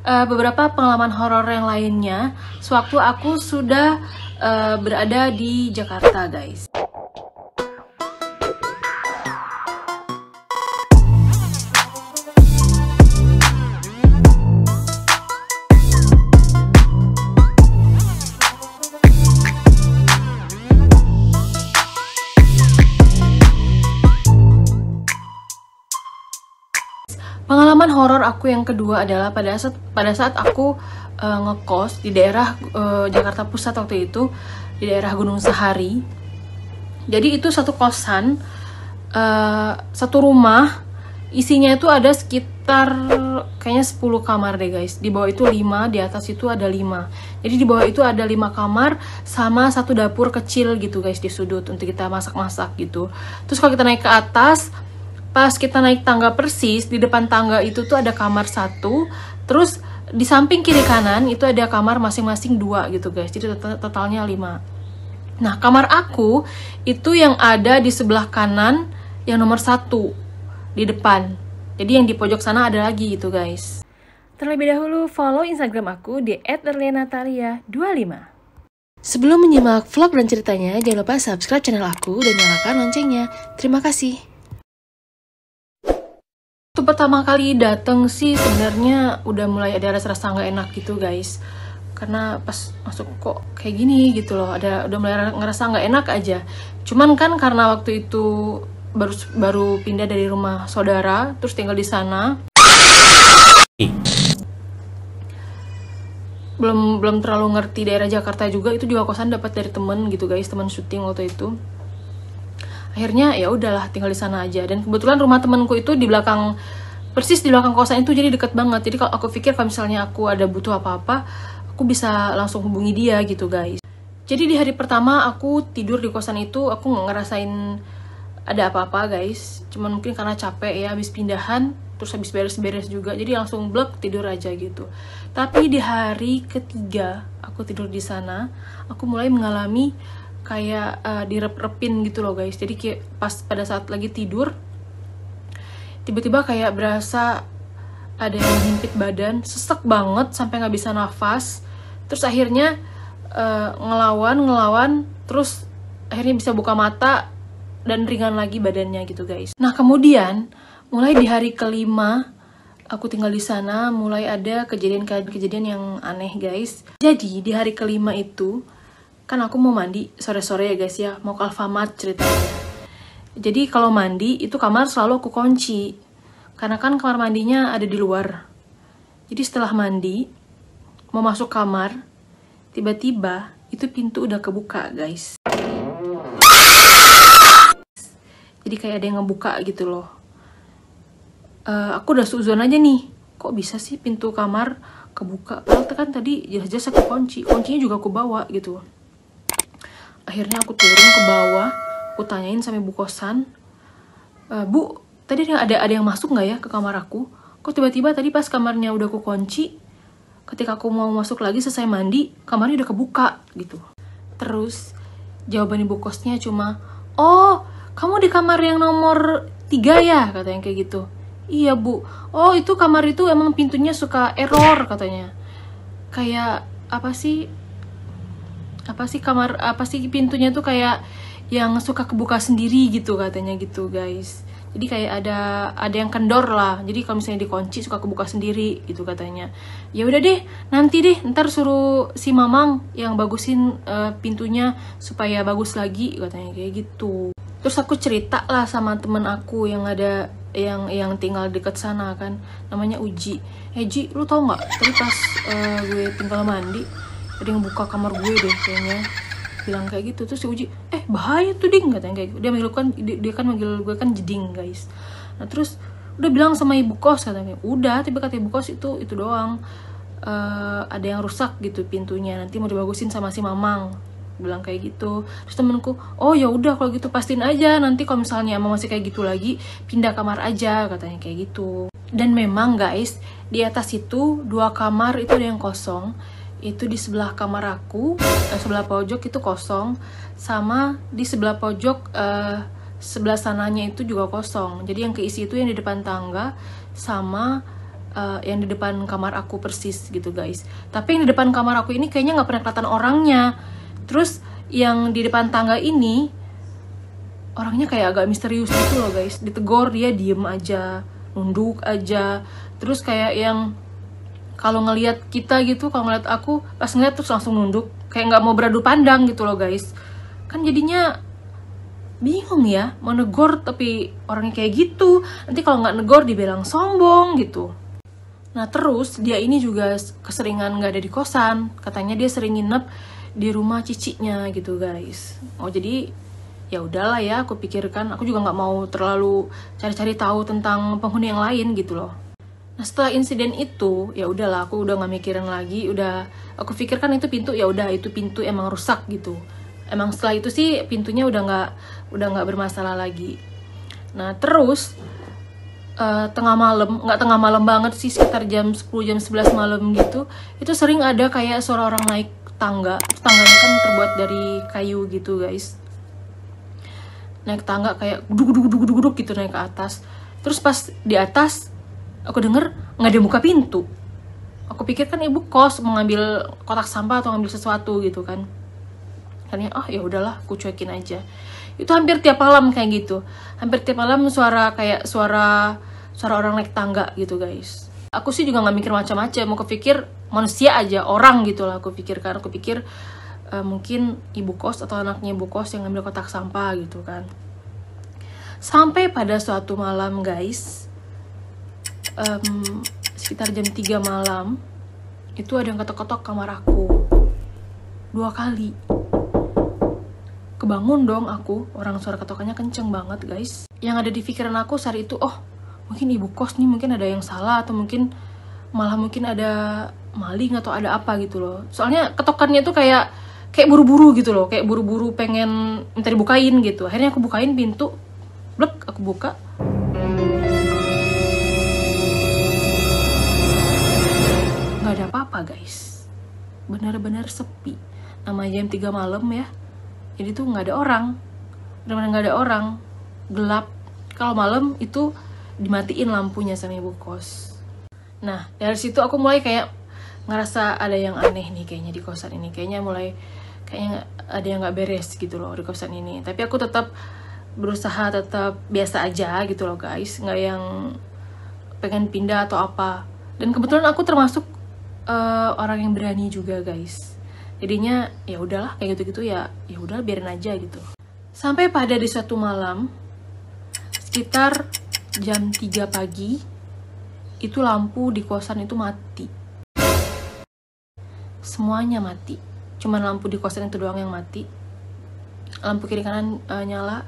beberapa pengalaman horor yang lainnya sewaktu aku sudah berada di Jakarta, guys. Pengalaman horor aku yang kedua adalah pada saat aku ngekos di daerah Jakarta Pusat waktu itu, di daerah Gunung Sahari. Jadi itu satu kosan, satu rumah, isinya itu ada sekitar kayaknya 10 kamar deh, guys. Di bawah itu 5, di atas itu ada 5. Jadi di bawah itu ada 5 kamar sama satu dapur kecil gitu, guys, di sudut untuk kita masak-masak gitu. Terus kalau kita naik ke atas, pas kita naik tangga persis, di depan tangga itu tuh ada kamar 1, terus di samping kiri kanan itu ada kamar masing-masing 2 gitu, guys. Jadi totalnya 5. Nah, kamar aku itu yang ada di sebelah kanan, yang nomor 1 di depan. Jadi yang di pojok sana ada lagi gitu, guys. Terlebih dahulu follow Instagram aku di @erlianatalia25. Sebelum menyimak vlog dan ceritanya, jangan lupa subscribe channel aku dan nyalakan loncengnya. Terima kasih. Waktu pertama kali dateng sih sebenarnya udah mulai ada rasa-rasa nggak enak gitu, guys. Karena pas masuk kok kayak gini gitu loh, udah mulai ngerasa nggak enak aja. Cuman kan karena waktu itu baru pindah dari rumah saudara, terus tinggal di sana. Belum terlalu ngerti daerah Jakarta juga, itu juga kosan dapat dari temen gitu, guys, teman syuting waktu itu. Akhirnya ya udahlah tinggal di sana aja, dan kebetulan rumah temanku itu persis di belakang kosan itu, jadi deket banget. Jadi kalau aku pikir kalau misalnya aku ada butuh apa-apa, aku bisa langsung hubungi dia gitu, guys. Jadi di hari pertama aku tidur di kosan itu, aku nggak ngerasain ada apa-apa, guys. Cuman mungkin karena capek ya, habis pindahan, terus habis beres-beres juga, jadi langsung blek tidur aja gitu. Tapi di hari ketiga aku tidur di sana, aku mulai mengalami kayak direp-repin gitu loh, guys. Jadi kayak pada saat lagi tidur, tiba-tiba kayak berasa ada yang menghimpit badan, sesek banget sampai nggak bisa nafas. Terus akhirnya ngelawan, terus akhirnya bisa buka mata dan ringan lagi badannya gitu, guys. Nah, kemudian mulai di hari kelima aku tinggal di sana, mulai ada kejadian yang aneh, guys. Jadi di hari kelima itu kan aku mau mandi sore-sore ya, guys ya, mau ke Alfamart ceritanya. Jadi kalau mandi itu kamar selalu aku kunci, karena kan kamar mandinya ada di luar. Jadi setelah mandi mau masuk kamar, tiba-tiba itu pintu udah kebuka, guys. Jadi kayak ada yang ngebuka gitu loh. Aku udah suzon aja nih, kok bisa sih pintu kamar kebuka? Padahal kan tadi jelas-jelas aku kuncinya juga aku bawa gitu. Akhirnya aku turun ke bawah, aku tanyain sama ibu kosan, Bu, tadi ada yang masuk nggak ya ke kamar aku? Kok tiba-tiba tadi pas kamarnya udah aku kunci, ketika aku mau masuk lagi selesai mandi, kamarnya udah kebuka gitu. Terus jawaban ibu kosnya cuma, oh, kamu di kamar yang nomor 3 ya? Katanya kayak gitu. Iya, Bu. Oh, itu kamar itu emang pintunya suka error katanya. Kayak apa sih pintunya tuh kayak yang suka kebuka sendiri gitu katanya gitu, guys. Jadi kayak ada yang kendor lah. Jadi kalau misalnya dikunci suka kebuka sendiri gitu katanya. Ya udah deh, nanti deh ntar suruh si Mamang yang bagusin pintunya supaya bagus lagi katanya kayak gitu. Terus aku cerita lah sama temen aku yang ada yang tinggal deket sana kan, namanya Uji. Ji, lu tau nggak tadi pas gue tinggal mandi ada yang buka kamar gue deh kayaknya, bilang kayak gitu. Terus si Uji, bahaya tuh ding katanya kayak gitu. Dia kan manggil gue kan jeding, guys. Nah terus udah bilang sama ibu kos katanya, udah, tapi kata ibu kos itu doang, ada yang rusak gitu pintunya, nanti mau dibagusin sama si Mamang, bilang kayak gitu. Terus temenku, oh ya udah kalau gitu pastiin aja, nanti kalau misalnya emang masih kayak gitu lagi pindah kamar aja katanya kayak gitu. Dan memang, guys, di atas itu 2 kamar itu ada yang kosong. Itu di sebelah kamar aku, sebelah pojok itu kosong, sama di sebelah pojok sebelah sananya itu juga kosong. Jadi yang keisi itu yang di depan tangga sama yang di depan kamar aku persis gitu guys. Tapi yang di depan kamar aku ini kayaknya nggak pernah kelihatan orangnya. Terus yang di depan tangga ini orangnya kayak agak misterius gitu loh guys. Ditegur dia diem aja, nunduk aja. Terus kayak yang kalau ngelihat kita gitu, kalau ngelihat aku pas ngeliat terus langsung nunduk, kayak nggak mau beradu pandang gitu loh guys. Kan jadinya bingung ya, mau negor tapi orangnya kayak gitu. Nanti kalau nggak negor dibilang sombong gitu. Nah terus dia ini juga keseringan nggak ada di kosan. Katanya dia sering nginep di rumah cicinya gitu guys. Oh jadi ya udahlah ya, aku pikirkan. Aku juga nggak mau terlalu cari-cari tahu tentang penghuni yang lain gitu loh. Nah setelah insiden itu ya udahlah, aku udah nggak mikirin lagi. Udah aku pikirkan itu pintu, ya udah itu pintu emang rusak gitu. Emang setelah itu sih pintunya udah nggak bermasalah lagi. Nah terus tengah malam, nggak tengah malam banget sih, sekitar jam 10 jam 11 malam gitu, itu sering ada kayak suara orang naik tangga. Tangganya kan terbuat dari kayu gitu guys, naik tangga kayak guduk gitu naik ke atas. Terus pas di atas aku denger nggak ada buka pintu. Aku pikir kan ibu kos mau ngambil kotak sampah atau ngambil sesuatu gitu kan. Akhirnya ya udahlah, aku cuekin aja. Itu hampir tiap malam kayak gitu. Hampir tiap malam kayak suara orang naik tangga gitu guys. Aku sih juga nggak mikir macam-macam. Mau kepikir manusia aja, orang gitu lah aku pikirkan. Aku pikir mungkin ibu kos atau anaknya ibu kos yang ngambil kotak sampah gitu kan. Sampai pada suatu malam guys, sekitar jam 3 malam, itu ada yang ketok-ketok kamar aku 2 kali. Kebangun dong aku, orang suara ketokannya kenceng banget guys. Yang ada di pikiran aku saat itu, mungkin ibu kos nih, mungkin ada yang salah, atau mungkin ada maling atau ada apa gitu loh. Soalnya ketokannya tuh kayak buru-buru gitu loh, kayak buru-buru pengen minta dibukain gitu. Akhirnya aku bukain pintu, blek, aku buka. Gak ada apa-apa guys, benar-benar sepi. Namanya jam 3 malam ya, jadi tuh nggak ada orang, benar-benar nggak ada orang, gelap. Kalau malam itu dimatiin lampunya sama ibu kos. Nah dari situ aku mulai kayak ngerasa ada yang aneh nih kayaknya di kosan ini. Kayaknya ada yang nggak beres gitu loh di kosan ini. Tapi aku tetap berusaha tetap biasa aja gitu loh guys, nggak yang pengen pindah atau apa. Dan kebetulan aku termasuk orang yang berani juga guys. Jadinya ya udahlah kayak gitu-gitu ya udah biarin aja gitu. Sampai pada di suatu malam sekitar jam 3 pagi itu lampu di kosan itu mati. Semuanya mati. Cuman lampu di kosan itu doang yang mati. Lampu kiri kanan nyala.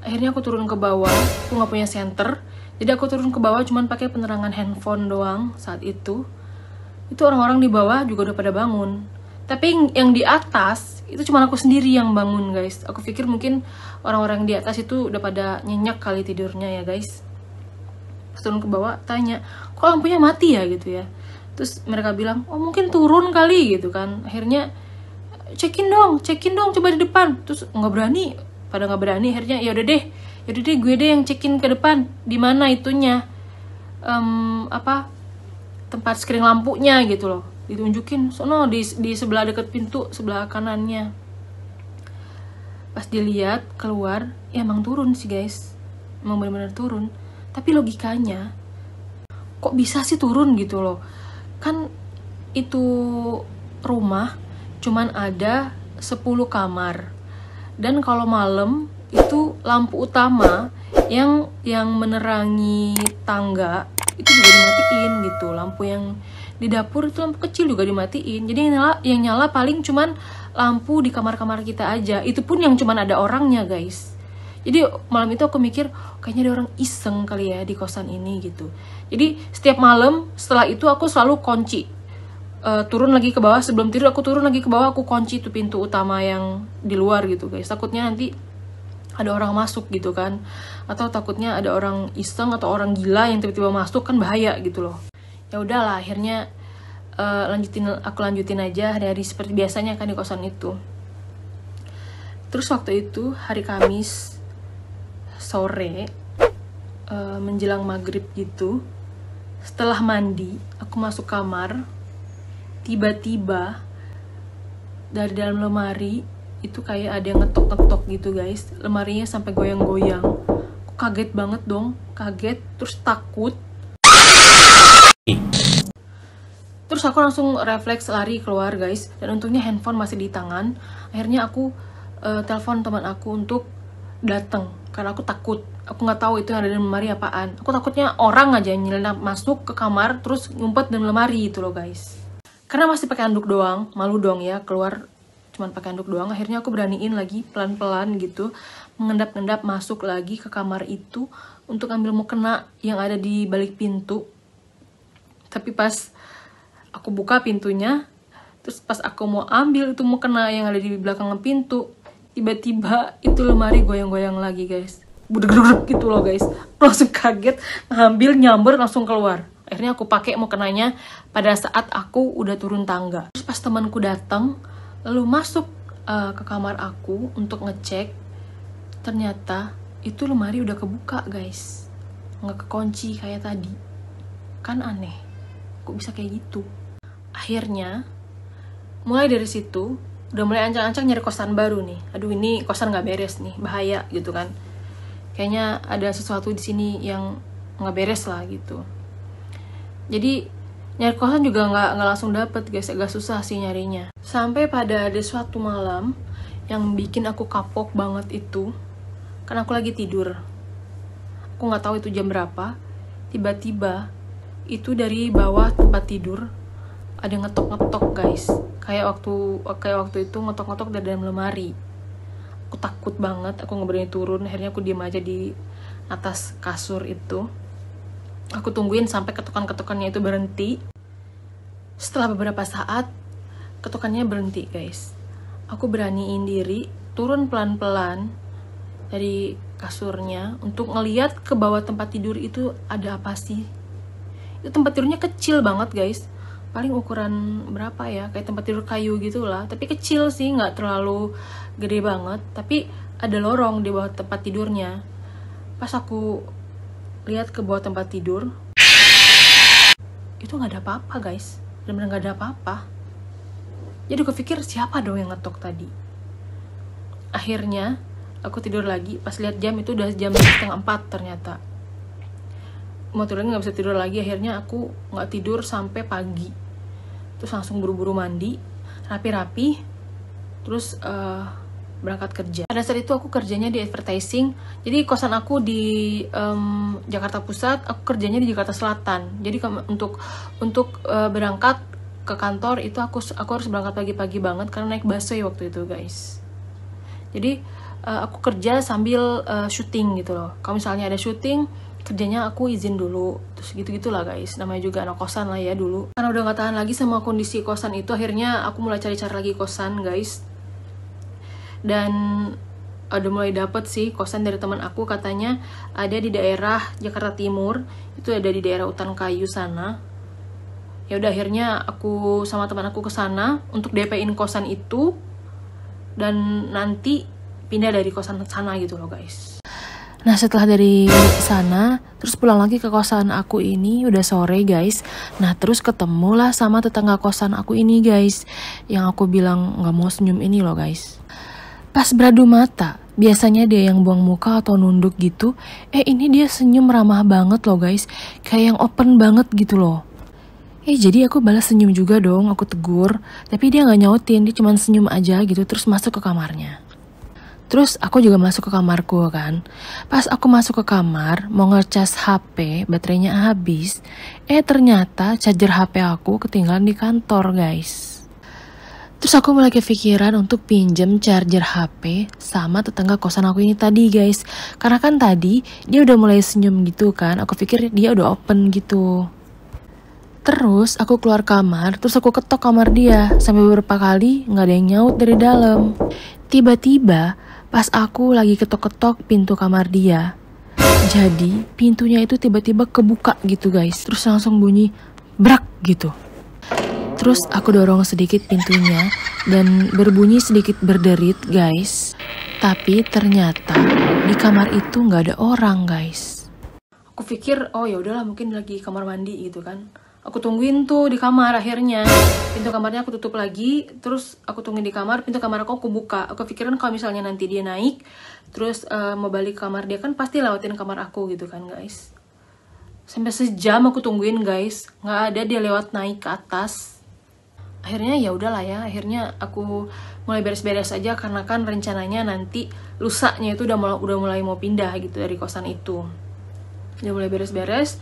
Akhirnya aku turun ke bawah. Aku nggak punya senter. Jadi aku turun ke bawah cuman pakai penerangan handphone doang saat itu. Itu orang-orang di bawah juga udah pada bangun. Tapi yang di atas itu cuma aku sendiri yang bangun guys. Aku pikir mungkin orang-orang di atas itu udah pada nyenyak kali tidurnya ya guys. Pas turun ke bawah tanya, kok lampunya mati ya gitu ya. Terus mereka bilang, mungkin turun kali gitu kan. Akhirnya cekin dong coba di depan. Terus nggak berani, pada nggak berani. Akhirnya yaudah deh gue deh yang cekin ke depan. Di mana itunya tempat screen lampunya gitu loh, ditunjukin sono di sebelah deket pintu sebelah kanannya. Pas dilihat keluar ya emang turun sih guys, emang benar-benar turun. Tapi logikanya kok bisa sih turun gitu loh, kan itu rumah cuman ada 10 kamar, dan kalau malam itu lampu utama yang menerangi tangga itu juga dimatiin gitu. Lampu yang di dapur itu lampu kecil juga dimatiin. Jadi yang nyala paling cuman lampu di kamar-kamar kita aja. Itu pun yang cuman ada orangnya guys. Jadi malam itu aku mikir kayaknya ada orang iseng kali ya di kosan ini gitu. Jadi setiap malam setelah itu aku selalu kunci. Turun lagi ke bawah, sebelum tidur aku turun lagi ke bawah, aku kunci tuh pintu utama yang di luar gitu guys. Takutnya nanti ada orang masuk gitu kan, atau takutnya ada orang iseng atau orang gila yang tiba-tiba masuk, kan bahaya gitu loh. Ya udahlah akhirnya aku lanjutin aja hari-hari seperti biasanya kan di kosan itu. Terus waktu itu hari Kamis sore menjelang maghrib gitu, Setelah mandi, aku masuk kamar. Tiba-tiba dari dalam lemari itu kayak ada yang ngetok-ngetok gitu guys. Lemarinya sampai goyang-goyang. Aku kaget banget dong, kaget terus takut. Terus aku langsung refleks lari keluar guys. Dan untungnya handphone masih di tangan. Akhirnya aku telepon teman aku untuk datang karena aku takut. Aku nggak tahu itu yang ada di lemari apaan. Aku takutnya orang aja nyelenap masuk ke kamar terus ngumpet dalam lemari itu loh guys. Karena masih pakai handuk doang, malu dong ya keluar cuman pakai handuk doang. Akhirnya aku beraniin lagi pelan-pelan gitu, mengendap-endap masuk lagi ke kamar itu untuk ambil mukena yang ada di balik pintu. Tapi pas aku buka pintunya, terus pas aku mau ambil itu mukena yang ada di belakang pintu, tiba-tiba itu lemari goyang-goyang lagi guys. Budeg-budeg gitu loh guys. Langsung kaget, ngambil, nyamber, langsung keluar. Akhirnya aku pakai mukenanya pada saat aku udah turun tangga. Terus pas temanku datang, lalu masuk ke kamar aku untuk ngecek, ternyata itu lemari udah kebuka guys, nggak kekunci kayak tadi. Kan aneh, kok bisa kayak gitu. Akhirnya mulai dari situ udah mulai ancang-ancang nyari kosan baru nih. Aduh, ini kosan nggak beres nih, bahaya gitu kan. Kayaknya ada sesuatu di sini yang nggak beres lah gitu. Jadi nyari kosan juga nggak langsung dapet guys, agak susah sih nyarinya. Sampai pada ada suatu malam yang bikin aku kapok banget itu, kan aku lagi tidur. Aku nggak tahu itu jam berapa. Tiba-tiba itu dari bawah tempat tidur ada ngetok-ngetok guys. Kayak waktu itu ngetok-ngetok dari dalam lemari. Aku takut banget, aku nggak berani turun. Akhirnya aku diam aja di atas kasur itu. Aku tungguin sampai ketokan-ketokannya itu berhenti. Setelah beberapa saat, ketokannya berhenti guys. Aku beraniin diri, turun pelan-pelan dari kasurnya untuk ngeliat ke bawah tempat tidur itu ada apa sih. Itu tempat tidurnya kecil banget guys. Paling ukuran berapa ya, kayak tempat tidur kayu gitu lah. Tapi kecil sih, nggak terlalu gede banget. Tapi ada lorong di bawah tempat tidurnya. Pas aku lihat ke bawah tempat tidur, itu nggak ada apa-apa guys. Bener-bener nggak ada apa-apa. Jadi aku pikir siapa dong yang ngetok tadi. Akhirnya aku tidur lagi. Pas lihat jam itu udah jam 3:30 ternyata. Mau tidur nggak bisa tidur lagi. Akhirnya aku nggak tidur sampai pagi. Terus langsung buru-buru mandi, rapi-rapi, terus berangkat kerja. Pada saat itu aku kerjanya di advertising. Jadi kosan aku di Jakarta Pusat, aku kerjanya di Jakarta Selatan. Jadi untuk berangkat ke kantor itu aku harus berangkat pagi-pagi banget karena naik busway waktu itu guys. Jadi aku kerja sambil syuting gitu loh. Kalau misalnya ada syuting, kerjanya aku izin dulu, terus gitu-gitulah guys. Namanya juga anak kosan lah ya dulu. Karena udah gak tahan lagi sama kondisi kosan itu, akhirnya aku mulai cari-cari lagi kosan guys. Dan udah mulai dapet sih kosan dari teman aku, katanya ada di daerah Jakarta Timur, itu ada di daerah Utan Kayu sana. Ya udah akhirnya aku sama teman aku ke sana untuk DP-in kosan itu dan nanti pindah dari kosan sana gitu loh guys. Nah setelah dari sana, terus pulang lagi ke kosan aku ini, udah sore guys. Nah terus ketemulah sama tetangga kosan aku ini guys, yang aku bilang gak mau senyum ini loh guys. Pas beradu mata, biasanya dia yang buang muka atau nunduk gitu, ini dia senyum ramah banget loh guys, kayak yang open banget gitu loh. Jadi aku balas senyum juga dong, aku tegur, tapi dia gak nyautin, dia cuma senyum aja gitu, terus masuk ke kamarnya. Terus aku juga masuk ke kamarku kan. Pas aku masuk ke kamar, mau ngecas HP, baterainya habis. Ternyata charger HP aku ketinggalan di kantor guys. Terus aku mulai kepikiran untuk pinjem charger HP sama tetangga kosan aku ini tadi guys. Karena kan tadi dia udah mulai senyum gitu kan, aku pikir dia udah open gitu. Terus aku keluar kamar, terus aku ketok kamar dia. Sampai beberapa kali gak ada yang nyaut dari dalam. Tiba-tiba pas aku lagi ketok-ketok pintu kamar dia, jadi pintunya itu tiba-tiba kebuka gitu guys. Terus langsung bunyi brak gitu. Terus aku dorong sedikit pintunya dan berbunyi sedikit berderit guys. Tapi ternyata di kamar itu gak ada orang guys. Aku pikir oh ya udahlah mungkin lagi kamar mandi gitu kan. Aku tungguin tuh di kamar, akhirnya pintu kamarnya aku tutup lagi, terus aku tungguin di kamar, pintu kamar aku buka. Aku pikiran kalau misalnya nanti dia naik terus mau balik ke kamar dia kan pasti lewatin kamar aku gitu kan guys. Sampai sejam aku tungguin guys, nggak ada dia lewat naik ke atas. Akhirnya ya udahlah ya, akhirnya aku mulai beres-beres aja karena kan rencananya nanti lusanya itu udah mulai mau pindah gitu dari kosan itu. Udah mulai beres-beres,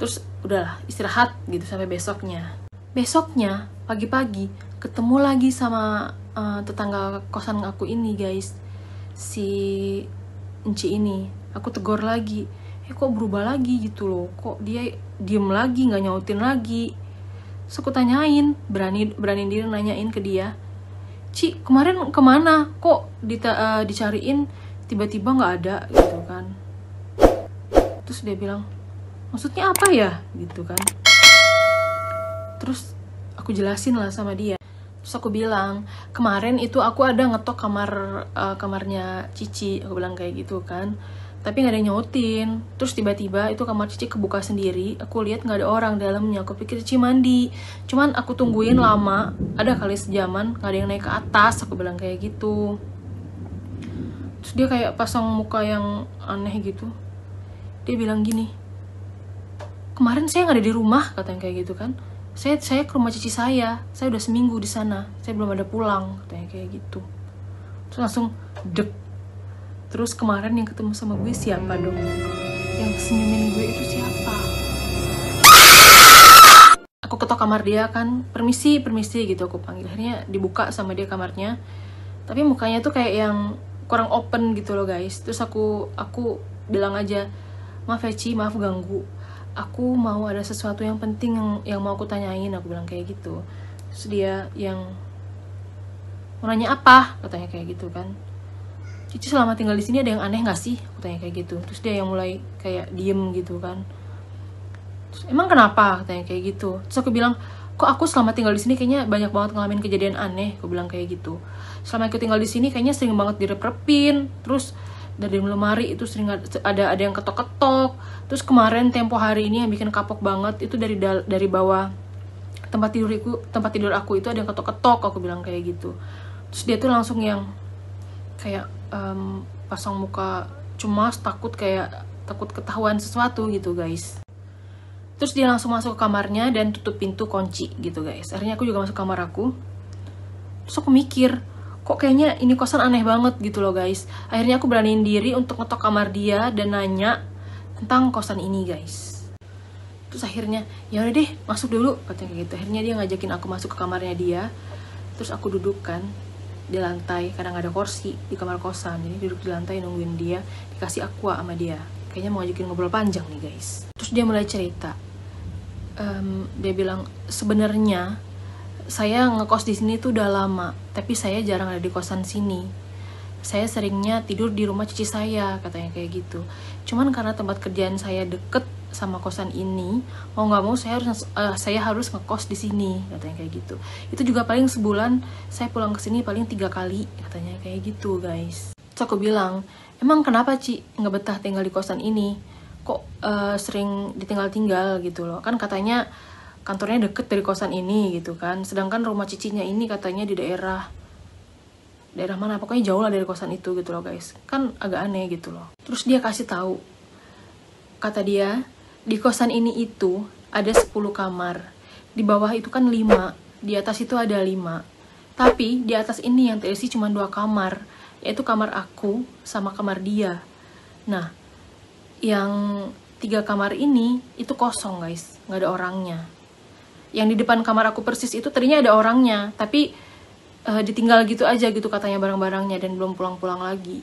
terus udahlah istirahat gitu sampai besoknya. Besoknya pagi-pagi ketemu lagi sama tetangga kosan aku ini guys, si Enci ini. Aku tegur lagi, kok berubah lagi gitu loh, kok dia diem lagi nggak nyautin lagi. Terus aku tanyain, berani diri nanyain ke dia, Ci kemarin kemana, kok dicariin tiba-tiba nggak ada gitu kan. Terus dia bilang, maksudnya apa ya gitu kan. Terus aku jelasin lah sama dia. Terus aku bilang, kemarin itu aku ada ngetok kamarnya Cici, aku bilang kayak gitu kan, tapi nggak ada yang nyautin. Terus tiba-tiba itu kamar Cici kebuka sendiri, aku lihat nggak ada orang dalamnya. Aku pikir Cici mandi, cuman aku tungguin lama, ada kali sejaman nggak ada yang naik ke atas, aku bilang kayak gitu. Terus dia kayak pasang muka yang aneh gitu. Dia bilang gini, kemarin saya nggak ada di rumah, katanya kayak gitu kan. Saya ke rumah Cici saya udah seminggu di sana, saya belum ada pulang, katanya kayak gitu. Terus langsung dek. Terus kemarin yang ketemu sama gue siapa dong? Yang senyumin gue itu siapa? Aku ketok kamar dia kan, permisi gitu aku panggil. Akhirnya dibuka sama dia kamarnya, tapi mukanya tuh kayak yang kurang open gitu loh guys. Terus aku bilang aja, maaf ya Ci, maaf ganggu, aku mau ada sesuatu yang penting yang mau aku tanyain, aku bilang kayak gitu. Terus dia yang mau nanya apa, katanya kayak gitu kan. Cici selama tinggal di sini ada yang aneh nggak sih, aku tanya kayak gitu. Terus dia yang mulai kayak diem gitu kan. Terus, emang kenapa, katanya kayak gitu. Terus aku bilang, kok aku selama tinggal di sini kayaknya banyak banget ngalamin kejadian aneh, aku bilang kayak gitu. Selama aku tinggal di sini kayaknya sering banget direp-repin, terus dari lemari itu sering ada yang ketok-ketok. Terus kemarin tempo hari ini yang bikin kapok banget itu dari bawah tempat tidur aku itu ada yang ketok-ketok, aku bilang kayak gitu. Terus dia tuh langsung yang kayak pasang muka cemas, takut ketahuan sesuatu gitu guys. Terus dia langsung masuk ke kamarnya dan tutup pintu kunci gitu guys. Akhirnya aku juga masuk kamar aku. Terus aku mikir, kok kayaknya ini kosan aneh banget gitu loh guys. Akhirnya aku beraniin diri untuk ngetok kamar dia dan nanya tentang kosan ini guys. Terus akhirnya, ya udah deh masuk dulu, katanya kayak gitu. Akhirnya dia ngajakin aku masuk ke kamarnya dia. Terus aku duduk kan di lantai, karena nggak ada kursi di kamar kosan, jadi duduk di lantai nungguin dia, dikasih aqua sama dia. Kayaknya mau ngajakin ngobrol panjang nih guys. Terus dia mulai cerita. Dia bilang, sebenarnya saya ngekos di sini tuh udah lama, tapi saya jarang ada di kosan sini. Saya seringnya tidur di rumah cici saya, katanya kayak gitu. Cuman karena tempat kerjaan saya deket sama kosan ini, mau nggak mau saya harus ngekos di sini, katanya kayak gitu. Itu juga paling sebulan saya pulang ke sini paling 3 kali, katanya kayak gitu guys. Terus aku bilang, emang kenapa Ci nggak betah tinggal di kosan ini? Kok sering ditinggal-tinggal gitu loh? Kan katanya kantornya deket dari kosan ini gitu kan, sedangkan rumah cicinya ini katanya di daerah mana, pokoknya jauh lah dari kosan itu gitu loh guys. Kan agak aneh gitu loh. Terus dia kasih tahu, kata dia, di kosan ini itu ada 10 kamar, di bawah itu kan 5, di atas itu ada 5, tapi di atas ini yang terisi cuma 2 kamar, yaitu kamar aku sama kamar dia. Nah, yang 3 kamar ini itu kosong guys, nggak ada orangnya. Yang di depan kamar aku persis itu tadinya ada orangnya, tapi ditinggal gitu aja gitu katanya barang-barangnya dan belum pulang-pulang lagi.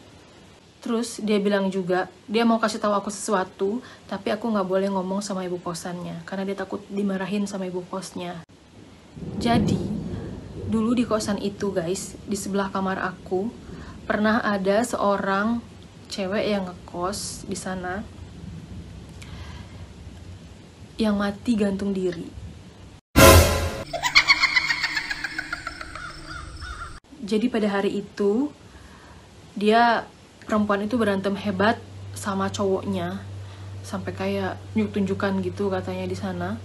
Terus dia bilang juga, dia mau kasih tahu aku sesuatu, tapi aku nggak boleh ngomong sama ibu kosannya, karena dia takut dimarahin sama ibu kosnya. Jadi, dulu di kosan itu guys, di sebelah kamar aku, pernah ada seorang cewek yang ngekos di sana, yang mati gantung diri. Jadi pada hari itu, perempuan itu berantem hebat sama cowoknya. sampai kayak tunjuk-tunjukkan gitu katanya di sana.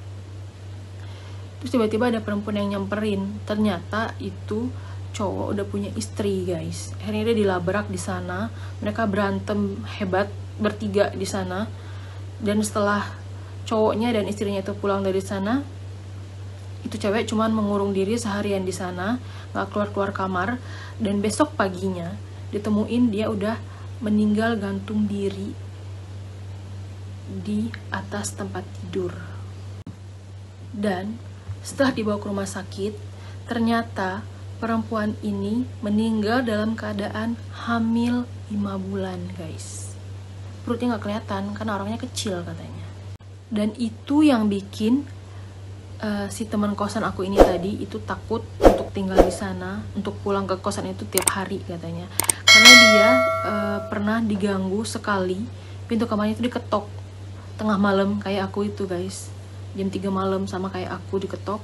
Terus tiba-tiba ada perempuan yang nyamperin, ternyata itu cowok udah punya istri guys. Akhirnya dia dilabrak di sana, mereka berantem hebat bertiga di sana. Dan setelah cowoknya dan istrinya itu pulang dari sana, itu cewek cuman mengurung diri seharian di sana, nggak keluar kamar. Dan besok paginya ditemuin dia udah meninggal gantung diri di atas tempat tidur. Dan setelah dibawa ke rumah sakit, ternyata perempuan ini meninggal dalam keadaan hamil 5 bulan guys. Perutnya nggak kelihatan karena orangnya kecil katanya. Dan itu yang bikin si teman kosan aku ini tadi itu takut untuk tinggal di sana, untuk pulang ke kosan itu tiap hari katanya. Karena dia pernah diganggu sekali, pintu kamarnya itu diketok tengah malam kayak aku itu guys. Jam 3 malam sama kayak aku diketok,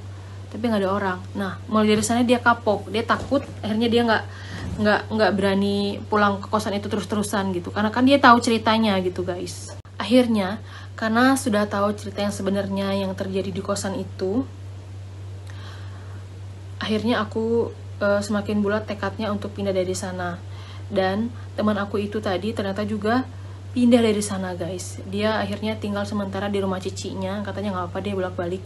tapi nggak ada orang. Nah, mulai dari sana dia kapok, dia takut. Akhirnya dia nggak berani pulang ke kosan itu terus-terusan gitu, karena kan dia tahu ceritanya gitu guys. Akhirnya karena sudah tahu cerita yang sebenarnya yang terjadi di kosan itu, akhirnya aku semakin bulat tekadnya untuk pindah dari sana. Dan teman aku itu tadi ternyata juga pindah dari sana guys. Dia akhirnya tinggal sementara di rumah cicinya, katanya nggak apa, dia bolak-balik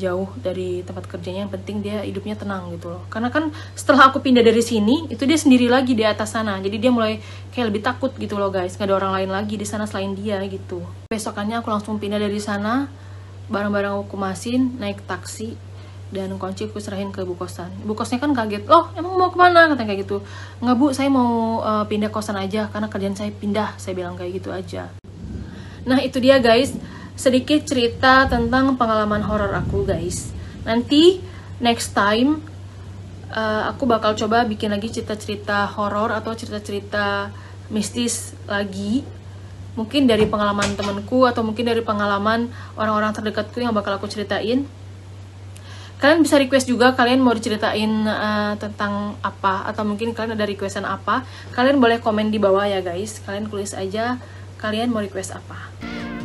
jauh dari tempat kerjanya, yang penting dia hidupnya tenang gitu loh. Karena kan setelah aku pindah dari sini, itu dia sendiri lagi di atas sana, jadi dia mulai kayak lebih takut gitu loh guys, nggak ada orang lain lagi di sana selain dia gitu. Besokannya aku langsung pindah dari sana, barang-barang aku kemasin, naik taksi, dan kunci aku serahin ke ibu kosan. Ibu kosnya kan kaget, loh emang mau kemana, katanya kayak gitu. Nggak bu, saya mau pindah kosan aja karena kerjaan saya pindah, saya bilang kayak gitu aja. Nah itu dia guys, sedikit cerita tentang pengalaman horor aku guys. Nanti next time aku bakal coba bikin lagi cerita-cerita horor atau cerita-cerita mistis lagi. Mungkin dari pengalaman temanku atau mungkin dari pengalaman orang-orang terdekatku yang bakal aku ceritain. Kalian bisa request juga, kalian mau diceritain tentang apa, atau mungkin kalian ada requestan apa, kalian boleh komen di bawah ya guys. Kalian tulis aja kalian mau request apa.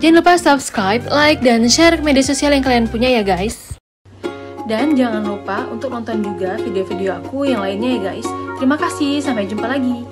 Jangan lupa subscribe, like, dan share ke media sosial yang kalian punya ya guys. Dan jangan lupa untuk nonton juga video-video aku yang lainnya ya guys. Terima kasih, sampai jumpa lagi.